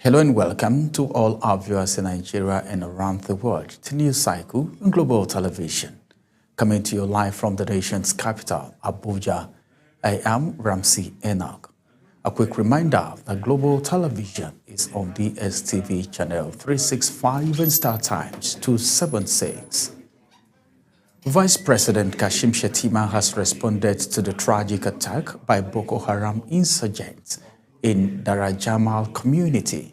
Hello and welcome to all our viewers in Nigeria and around the world to News Cycle on Global Television. Coming to you live from the nation's capital, Abuja, I am Ramsey Enoch. A quick reminder that Global Television is on DSTV channel 365 and Star Times 276. Vice President Kashim Shettima has responded to the tragic attack by Boko Haram insurgents in Darajamal community,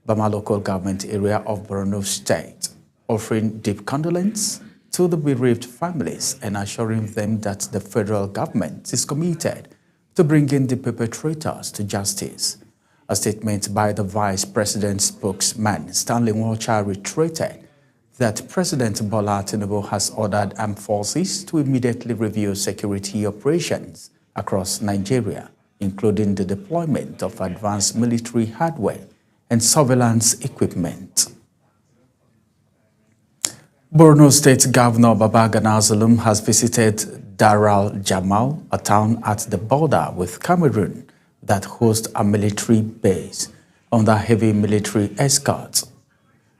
Bama local government area of Borno State, offering deep condolence to the bereaved families and assuring them that the federal government is committed to bringing the perpetrators to justice. A statement by the Vice President's spokesman, Stanley Nwocha, reiterated that President Bola Tinubu has ordered armed forces to immediately review security operations across Nigeria, including the deployment of advanced military hardware and surveillance equipment. Borno State Governor Babagana Zulum has visited Daral Jamal, a town at the border with Cameroon that hosts a military base under heavy military escort.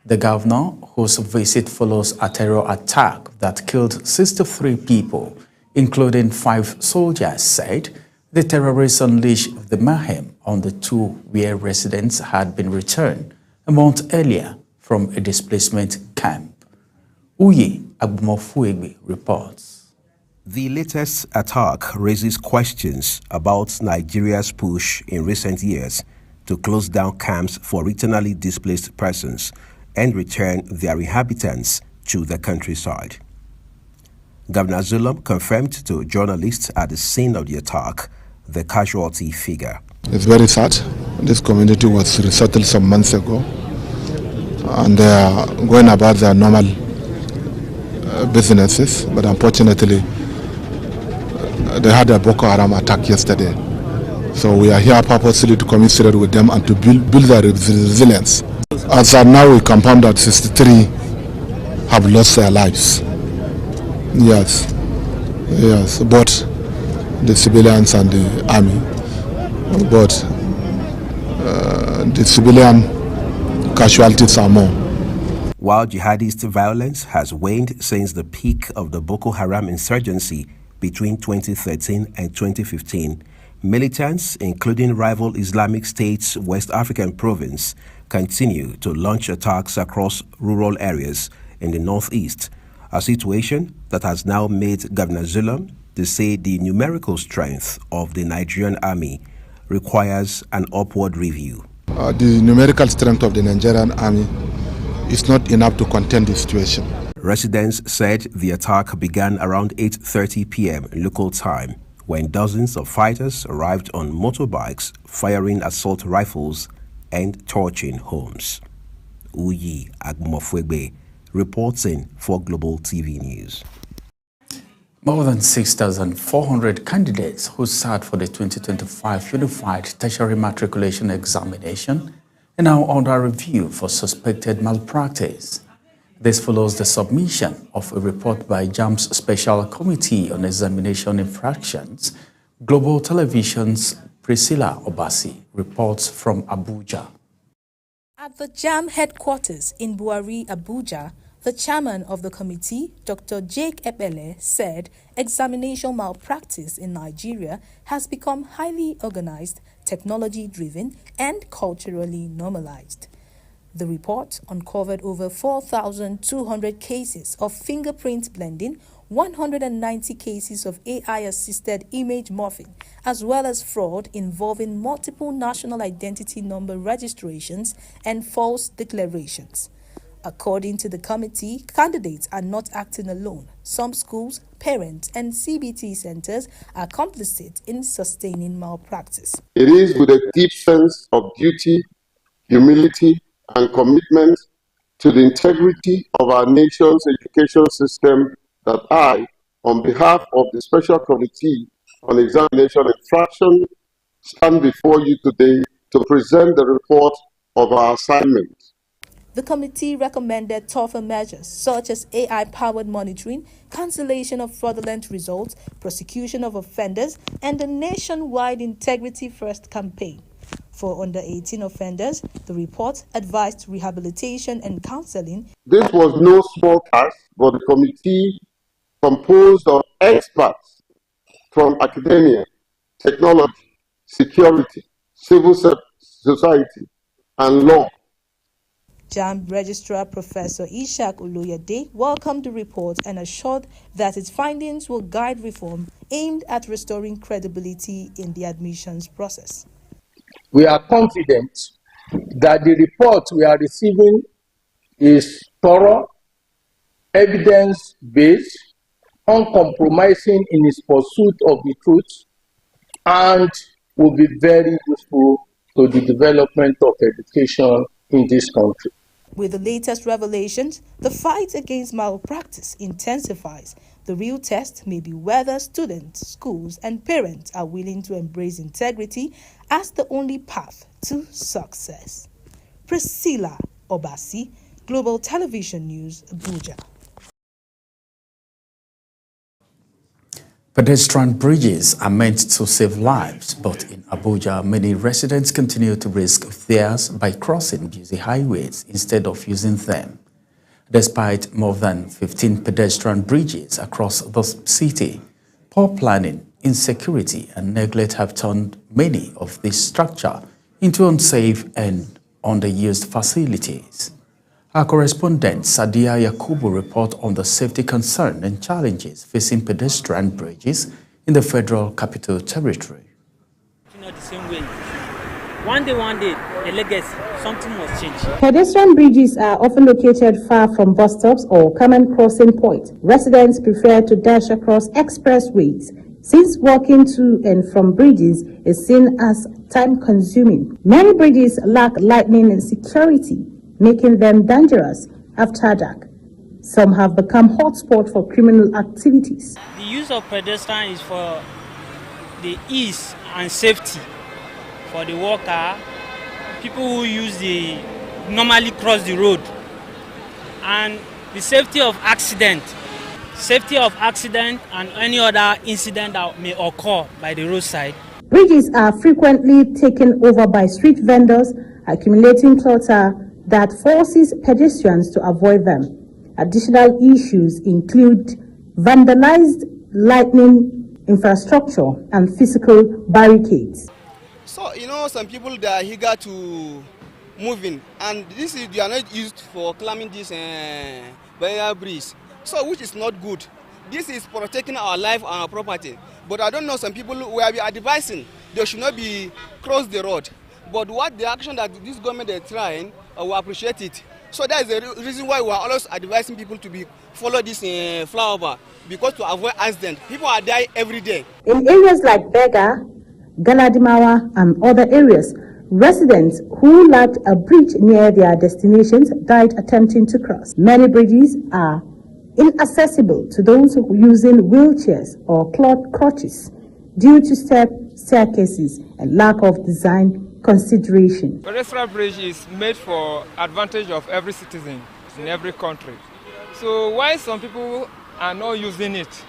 The governor, whose visit follows a terror attack that killed 63 people, including 5 soldiers, said the terrorists unleashed the mayhem on the 2 where residents had been returned a month earlier from a displacement camp. Uyi Agbomofuegbe reports. The latest attack raises questions about Nigeria's push in recent years to close down camps for internally displaced persons and return their inhabitants to the countryside. Governor Zulum confirmed to journalists at the scene of the attack the casualty figure. It's very sad. This community was resettled some months ago and they are going about their normal businesses, but unfortunately they had a Boko Haram attack yesterday. So we are here purposely to commiserate with them and to build their resilience. As of now, we confirm that 63 have lost their lives. Yes, both the civilians and the army. But the civilian casualties are more. While jihadist violence has waned since the peak of the Boko Haram insurgency between 2013 and 2015, militants, including rival Islamic State's West African province, continue to launch attacks across rural areas in the northeast, a situation that has now made Governor Zulum to say the numerical strength of the Nigerian army requires an upward review. The numerical strength of the Nigerian army is not enough to contain the situation. Residents said the attack began around 8:30 p.m. local time when dozens of fighters arrived on motorbikes firing assault rifles and torching homes. Uyi Agbomofuegbe reporting for Global TV News. More than 6,400 candidates who sat for the 2025 Unified Tertiary Matriculation Examination are now under review for suspected malpractice. This follows the submission of a report by JAMB's Special Committee on Examination Infractions. Global Television's Priscilla Obasi reports from Abuja. At the JAMB headquarters in Buhari, Abuja, the chairman of the committee, Dr. Jake Ebele, said examination malpractice in Nigeria has become highly organized, technology-driven, and culturally normalized. The report uncovered over 4,200 cases of fingerprint blending, 190 cases of AI-assisted image morphing, as well as fraud involving multiple national identity number registrations and false declarations. According to the committee, candidates are not acting alone. Some schools, parents, and CBT centers are complicit in sustaining malpractice. It is with a deep sense of duty, humility, and commitment to the integrity of our nation's education system that I, on behalf of the Special Committee on Examination Infraction, stand before you today to present the report of our assignment. The committee recommended tougher measures such as AI-powered monitoring, cancellation of fraudulent results, prosecution of offenders, and a nationwide Integrity First campaign. For under-18 offenders, the report advised rehabilitation and counseling. This was no small task for the committee composed of experts from academia, technology, security, civil society, and law. JAMB Registrar Professor Ishaq Oloyede welcomed the report and assured that its findings will guide reform aimed at restoring credibility in the admissions process. We are confident that the report we are receiving is thorough, evidence-based, uncompromising in its pursuit of the truth, and will be very useful to the development of education in this country. With the latest revelations, the fight against malpractice intensifies. The real test may be whether students, schools, and parents are willing to embrace integrity as the only path to success. Priscilla Obasi, Global Television News, Abuja. Pedestrian bridges are meant to save lives, but in Abuja, many residents continue to risk theirs by crossing busy highways instead of using them. Despite more than 15 pedestrian bridges across the city, poor planning, insecurity, and neglect have turned many of these structures into unsafe and underused facilities. Our correspondent Sadia Yakubu report on the safety concern and challenges facing pedestrian bridges in the Federal Capital Territory. Not the same way. One day, the legacy, something must change. Pedestrian bridges are often located far from bus stops or common crossing points. Residents prefer to dash across expressways, since walking to and from bridges is seen as time-consuming. Many bridges lack lighting and security, making them dangerous after dark. Some have become hotspots for criminal activities. The use of pedestrian is for the ease and safety for the walker, people who normally cross the road, and the safety of accident and any other incident that may occur by the roadside. Bridges are frequently taken over by street vendors, accumulating clutter that forces pedestrians to avoid them. Additional issues include vandalized lighting infrastructure and physical barricades. So, some people, they are eager to move in, and they are not used for climbing this barrier bridge, so which is not good. This is protecting our life and our property. But I don't know, some people we are advising they should not be cross the road. But what the action that this government is trying, we appreciate it. So that is the reason why we are always advising people to follow this flyover, because to avoid accident. People are dying every day. In areas like Bega, Galadimawa, and other areas, residents who lacked a bridge near their destinations died attempting to cross. Many bridges are inaccessible to those using wheelchairs or cloth crutches due to staircases and lack of design consideration. Pedestrian bridge is made for advantage of every citizen in every country. So why some people are not using it?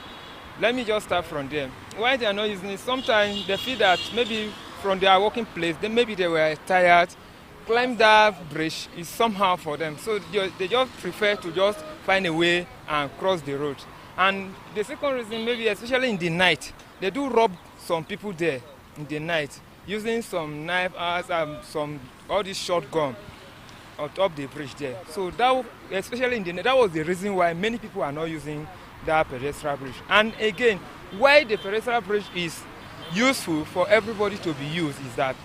Let me just start from them. Why they are not using it? Sometimes they feel that maybe from their working place, maybe they were tired. Climb that bridge is somehow for them. So they just prefer to just find a way and cross the road. And the second reason, maybe especially in the night, they do rob some people there in the night, using some knife all this shotgun on top the bridge there. So that, especially in the night, that was the reason why many people are not using that pedestrian bridge. And again, why the pedestrian bridge is useful for everybody to be used is that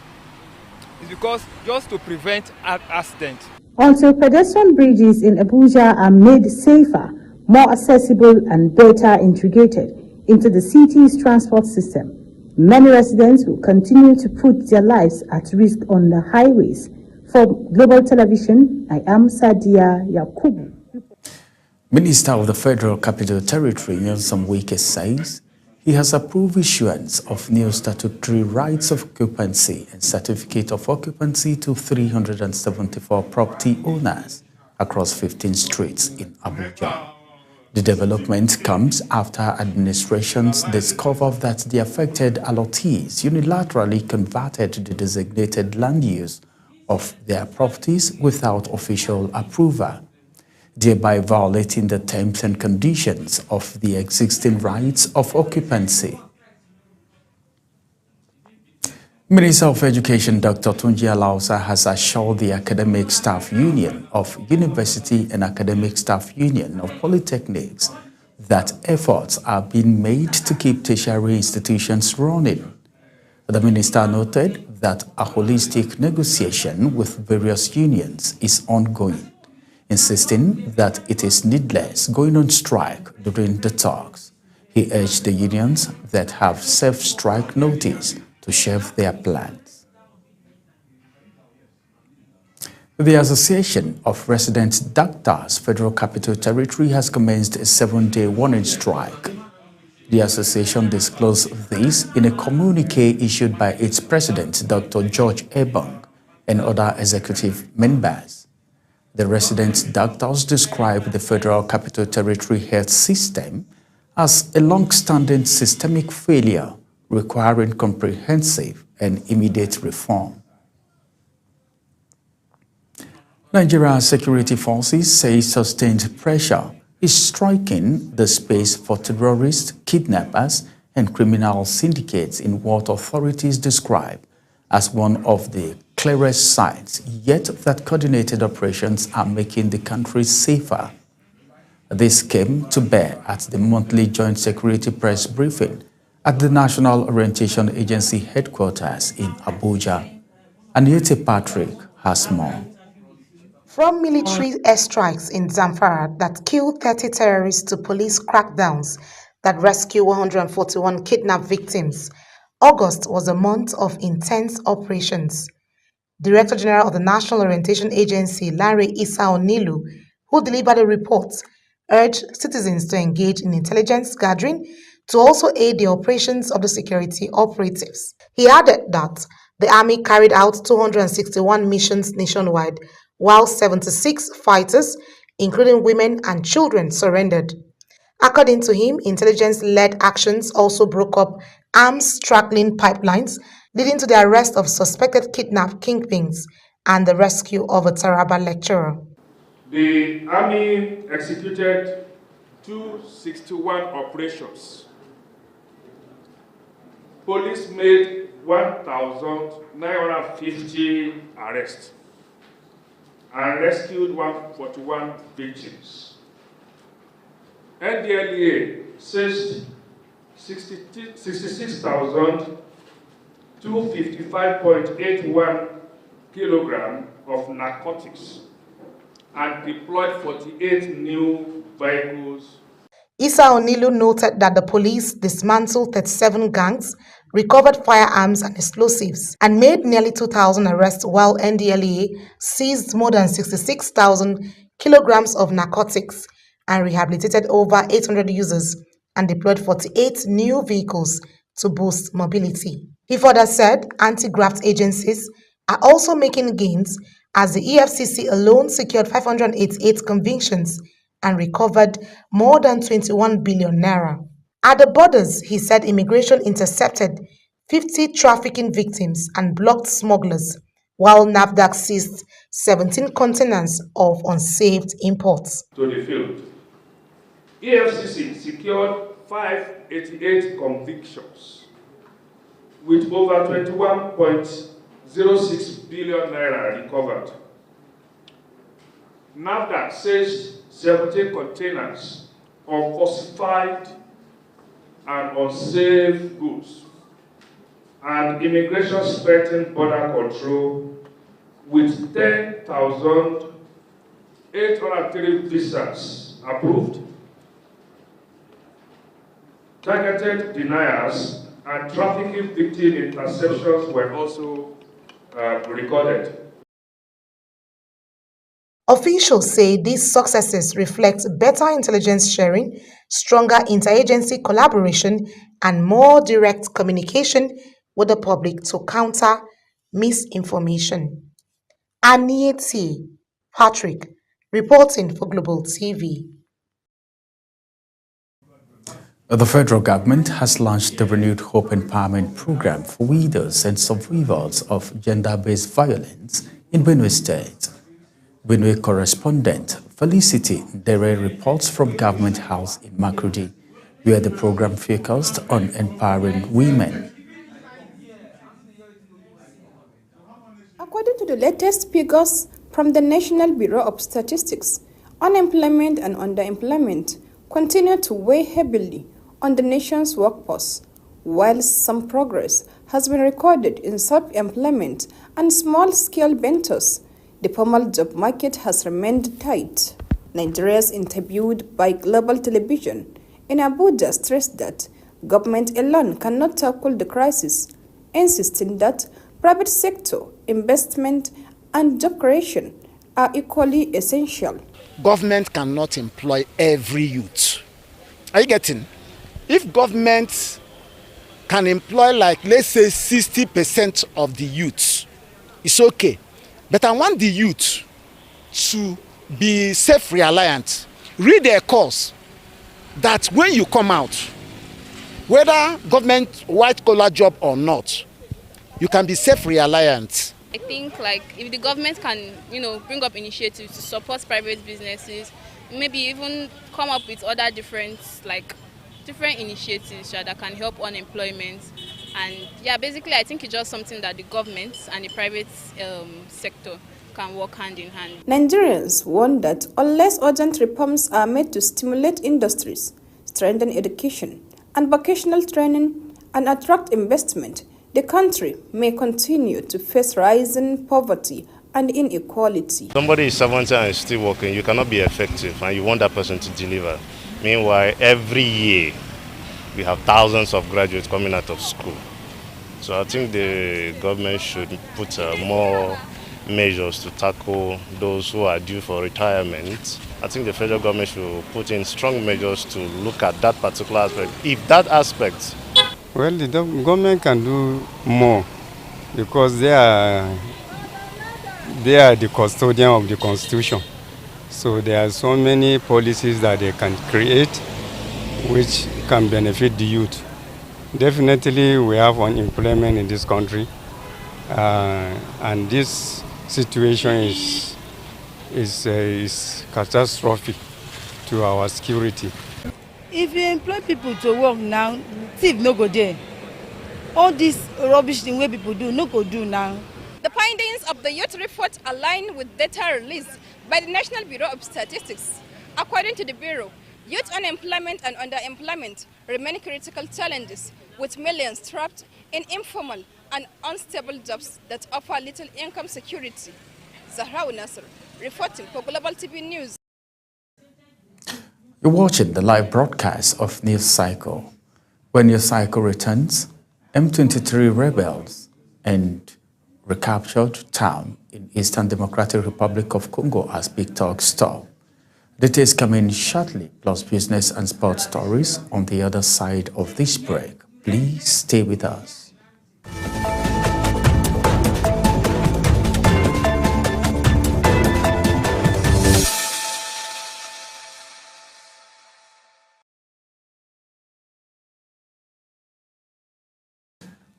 it's because just to prevent accident. Until pedestrian bridges in Abuja are made safer, more accessible, and better integrated into the city's transport system, many residents will continue to put their lives at risk on the highways. For Global Television, I am Sadia Yakubu. Minister of the Federal Capital Territory, Nyesom Wike, says he has approved issuance of new statutory rights of occupancy and certificate of occupancy to 374 property owners across 15 streets in Abuja. The development comes after administrations discovered that the affected allottees unilaterally converted the designated land use of their properties without official approval, thereby violating the terms and conditions of the existing rights of occupancy. Minister of Education Dr. Tunji Alausa has assured the Academic Staff Union of University and Academic Staff Union of Polytechnics that efforts are being made to keep tertiary institutions running. The minister noted that a holistic negotiation with various unions is ongoing, insisting that it is needless going on strike during the talks. He urged the unions that have served strike notice to shelve their plans. The Association of Resident Doctors Federal Capital Territory has commenced a 7-day warning strike. The association disclosed this in a communique issued by its president, Dr. George Ebong, and other executive members. The resident doctors described the Federal Capital Territory health system as a long-standing systemic failure requiring comprehensive and immediate reform. Nigeria's security forces say sustained pressure is striking the space for terrorists, kidnappers, and criminal syndicates in what authorities describe as one of the clearest signs, yet that coordinated operations are making the country safer. This came to bear at the monthly Joint Security Press Briefing at the National Orientation Agency headquarters in Abuja. Anita Patrick has more. From military airstrikes in Zamfara that killed 30 terrorists to police crackdowns that rescued 141 kidnapped victims, August was a month of intense operations. Director General of the National Orientation Agency, Larry Issa Onilu, who delivered a report, urged citizens to engage in intelligence gathering to also aid the operations of the security operatives. He added that the Army carried out 261 missions nationwide, while 76 fighters, including women and children, surrendered. According to him, intelligence-led actions also broke up arms tracking pipelines, leading to the arrest of suspected kidnapped kingpins and the rescue of a Taraba lecturer. The Army executed 261 operations. Police made 1,950 arrests and rescued 141 victims. NDLEA seized 66,255.81 kilograms of narcotics and deployed 48 new vehicles. Issa Onilu noted that the police dismantled 37 gangs, recovered firearms and explosives, and made nearly 2,000 arrests, while NDLEA seized more than 66,000 kilograms of narcotics and rehabilitated over 800 users and deployed 48 new vehicles to boost mobility. He further said anti-graft agencies are also making gains, as the EFCC alone secured 588 convictions and recovered more than 21 billion naira. At the borders, he said immigration intercepted 50 trafficking victims and blocked smugglers, while NAFDAC seized 17 containers of unsaved imports. To the field. EFCC secured 588 convictions with over 21.06 billion naira recovered. NAFDAC seized 17 containers of falsified and unsafe goods, and immigration strengthened border control with 10,803 visas approved, targeted deniers and trafficking victim interceptions were also recorded. Officials say these successes reflect better intelligence sharing, stronger interagency collaboration, and more direct communication with the public to counter misinformation. Anita Patrick, reporting for Global TV. The federal government has launched the renewed Hope Empowerment Program for widows and survivors of gender-based violence in Benue State. Benue correspondent Felicity Dere reports from Government House in Makurdi, where the program focused on empowering women. According to the latest figures from the National Bureau of Statistics, unemployment and underemployment continue to weigh heavily on the nation's workforce, while some progress has been recorded in self-employment and small-scale ventures. The formal job market has remained tight. Nigerians interviewed by Global Television in Abuja stressed that government alone cannot tackle the crisis, insisting that private sector investment and job creation are equally essential. Government cannot employ every youth. Are you getting? If government can employ, like, let's say 60% of the youth, it's okay. But I want the youth to be self-reliant. Read their course that when you come out, whether government white-collar job or not, you can be self-reliant. I think, like, if the government can, bring up initiatives to support private businesses, maybe even come up with other different initiatives that can help unemployment. And yeah, basically I think it's just something that the government and the private sector can work hand in hand. Nigerians warn that unless urgent reforms are made to stimulate industries, strengthen education and vocational training, and attract investment, the country may continue to face rising poverty and inequality. Somebody is 70 and is still working, you cannot be effective and you want that person to deliver. Meanwhile, every year we have thousands of graduates coming out of school. So I think the government should put more measures to tackle those who are due for retirement. I think the federal government should put in strong measures to look at that particular aspect. If that aspect... Well, the government can do more because they are the custodian of the Constitution. So there are so many policies that they can create which can benefit the youth. Definitely we have unemployment in this country and this situation is catastrophic to our security. If you employ people to work now, thief no go there. All this rubbish thing where people do, no go do now. The findings of the youth report align with data released by the National Bureau of Statistics. According to the Bureau, youth unemployment and underemployment remain critical challenges, with millions trapped in informal and unstable jobs that offer little income security. Zahra Nasser, reporting for Global TV News. You're watching the live broadcast of News Cycle. When News Cycle returns, M23 rebels and recaptured town in Eastern Democratic Republic of Congo as big talk stop. Details coming shortly, plus business and sports stories on the other side of this break. Please stay with us.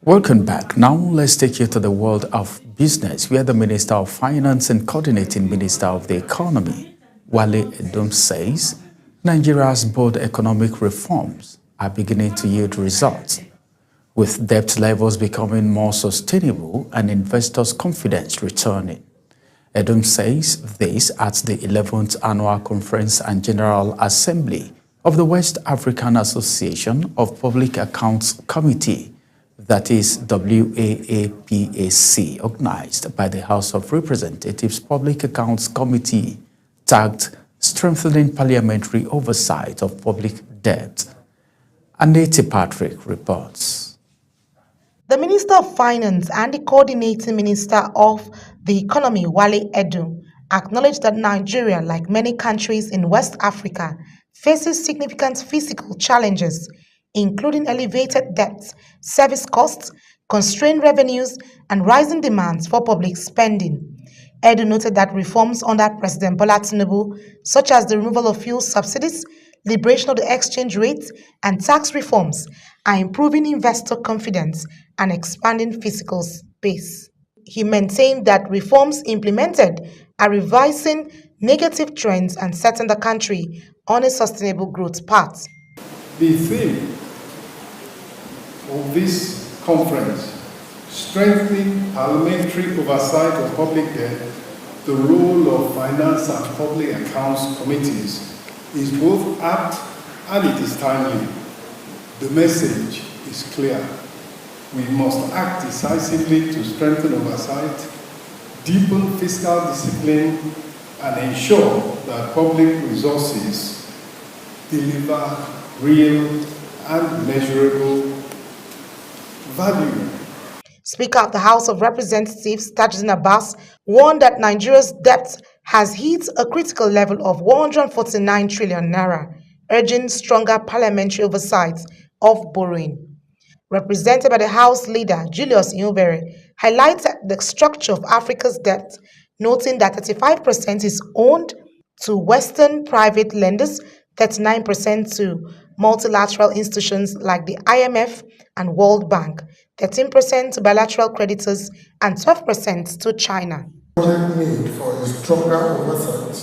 Welcome back. Now let's take you to the world of business, where the Minister of Finance and Coordinating Minister of the Economy, Wale Edom, says Nigeria's bold economic reforms are beginning to yield results, with debt levels becoming more sustainable and investors' confidence returning. Edom says this at the 11th Annual Conference and General Assembly of the West African Association of Public Accounts Committee, that is WAAPAC, organized by the House of Representatives Public Accounts Committee, tagged Strengthening Parliamentary Oversight of Public Debt. Anette Patrick reports. The Minister of Finance and the Coordinating Minister of the Economy, Wale Edom, acknowledged that Nigeria, like many countries in West Africa, faces significant fiscal challenges, including elevated debt, service costs, constrained revenues, and rising demands for public spending. Edu noted that reforms under President Bola Tinubu, such as the removal of fuel subsidies, liberation of the exchange rate, and tax reforms are improving investor confidence and expanding fiscal space. He maintained that reforms implemented are reversing negative trends and setting the country on a sustainable growth path. The theme of this conference, strengthening parliamentary oversight of public debt, the role of finance and public accounts committees, is both apt and it is timely. The message is clear. We must act decisively to strengthen oversight, deepen fiscal discipline, and ensure that public resources deliver real and measurable value. Speaker of the House of Representatives, Tajuddin Abbas, warned that Nigeria's debt has hit a critical level of 149 trillion naira, urging stronger parliamentary oversight of borrowing. Represented by the House leader, Julius Ihonvbere, highlighted the structure of Africa's debt, noting that 35% is owned to Western private lenders, 39% to multilateral institutions like the IMF and World Bank, 13% to bilateral creditors, and 12% to China. Urgent need for a stronger oversight,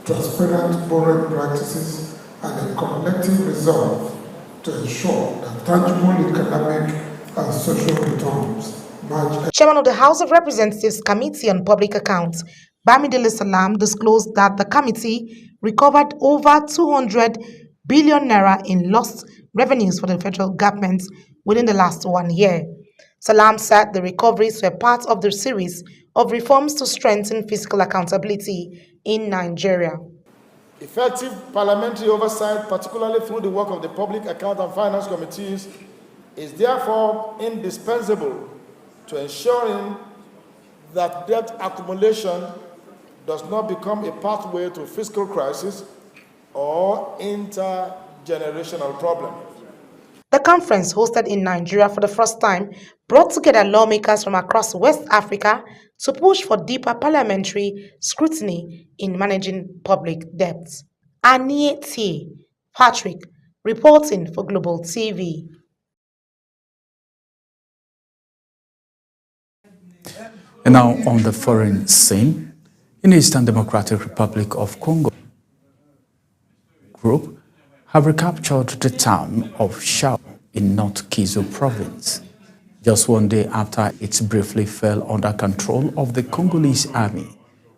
transparent borrowing practices, and a collective resolve to ensure that tangible economic and social returns match. Chairman of the House of Representatives Committee on Public Accounts, Bamidele Salam, disclosed that the committee recovered over 200 billion naira in lost revenues for the federal government within the last 1 year. Salam said the recoveries were part of the series of reforms to strengthen fiscal accountability in Nigeria. Effective parliamentary oversight, particularly through the work of the Public Account and Finance Committees, is therefore indispensable to ensuring that debt accumulation does not become a pathway to fiscal crisis or intergenerational problem. The conference, hosted in Nigeria for the first time, brought together lawmakers from across West Africa to push for deeper parliamentary scrutiny in managing public debts. Aniete Patrick, reporting for Global TV. And now on the foreign scene, in Eastern Democratic Republic of Congo, group have recaptured the town of Shao in North Kivu province, just 1 day after it briefly fell under control of the Congolese army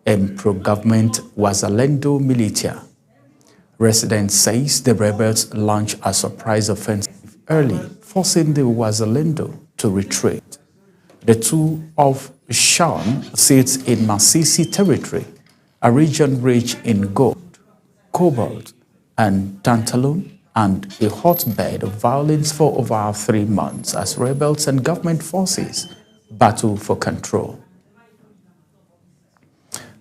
and pro-government Wazalendo militia. Residents say the rebels launched a surprise offensive early, forcing the Wazalendo to retreat. The two of Shao sits in Masisi territory, a region rich in gold, cobalt, and tantalum, and a hotbed of violence for over 3 months as rebels and government forces battle for control.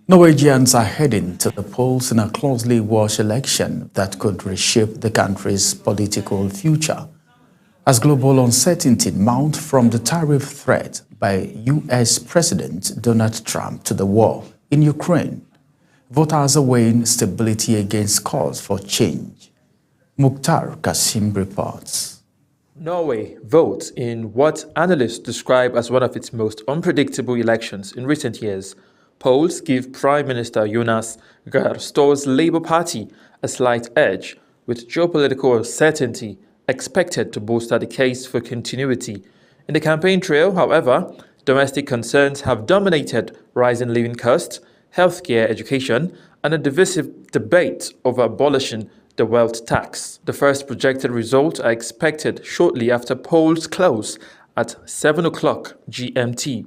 Norwegians are heading to the polls in a closely watched election that could reshape the country's political future as global uncertainty mounts from the tariff threat by U.S. President Donald Trump to the war in Ukraine. Voters are weighing stability against calls for change. Mukhtar Kasim reports. Norway votes in what analysts describe as one of its most unpredictable elections in recent years. Polls give Prime Minister Jonas Gahr Store's Labour Party a slight edge, with geopolitical uncertainty expected to bolster the case for continuity. In the campaign trail, however, domestic concerns have dominated rising living costs, healthcare, education, and a divisive debate over abolishing the wealth tax. The first projected results are expected shortly after polls close at 7 o'clock GMT.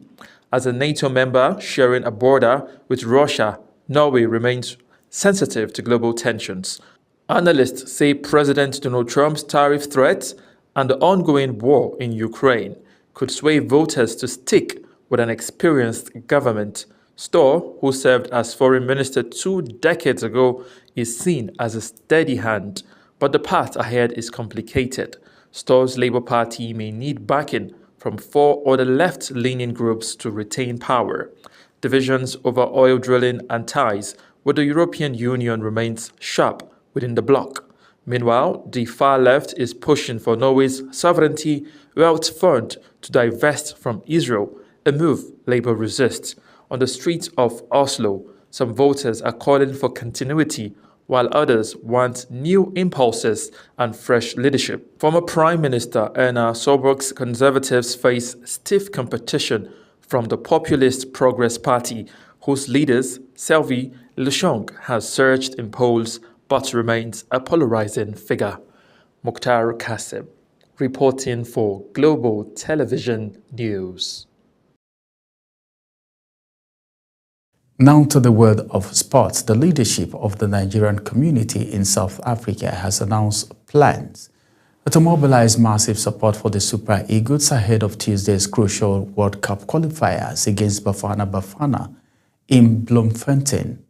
As a NATO member sharing a border with Russia, Norway remains sensitive to global tensions. Analysts say President Donald Trump's tariff threats and the ongoing war in Ukraine could sway voters to stick with an experienced government. Store, who served as foreign minister 2 decades ago, is seen as a steady hand, but the path ahead is complicated. Store's Labour Party may need backing from 4 other left-leaning groups to retain power. Divisions over oil drilling and ties with the European Union remains sharp within the bloc. Meanwhile, the far left is pushing for Norway's Sovereignty Wealth Fund to divest from Israel, a move Labour resists. On the streets of Oslo, some voters are calling for continuity, while others want new impulses and fresh leadership. Former Prime Minister Erna Solberg's Conservatives face stiff competition from the populist Progress Party, whose leaders, Sylvie Lushong, has surged in polls but remains a polarizing figure. Mukhtar Kasem, reporting for Global Television News. Now to the world of sports. The leadership of the Nigerian community in South Africa has announced plans to mobilize massive support for the Super Eagles ahead of Tuesday's crucial World Cup qualifiers against Bafana Bafana in Bloemfontein.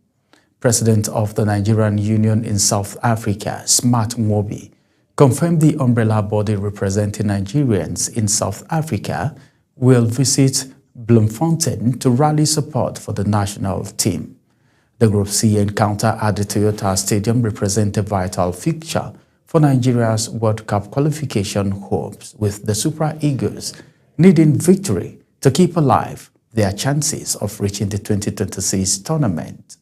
President of the Nigerian Union in South Africa, Smart Mobi, confirmed the umbrella body representing Nigerians in South Africa will visit Bloemfontein to rally support for the national team. The Group C encounter at the Toyota Stadium represents a vital fixture for Nigeria's World Cup qualification hopes, with the Super Eagles needing victory to keep alive their chances of reaching the 2026 tournament.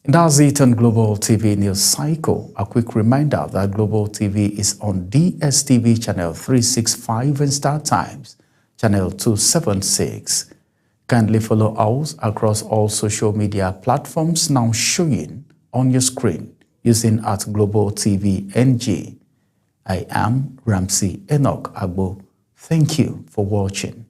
That's it on Global TV News Cycle. A quick reminder that Global TV is on DSTV channel 365 and Star Times channel 276. Kindly follow us across all social media platforms now showing on your screen using @Global TV NG. I am Ramsey Enoch Agbo. Thank you for watching.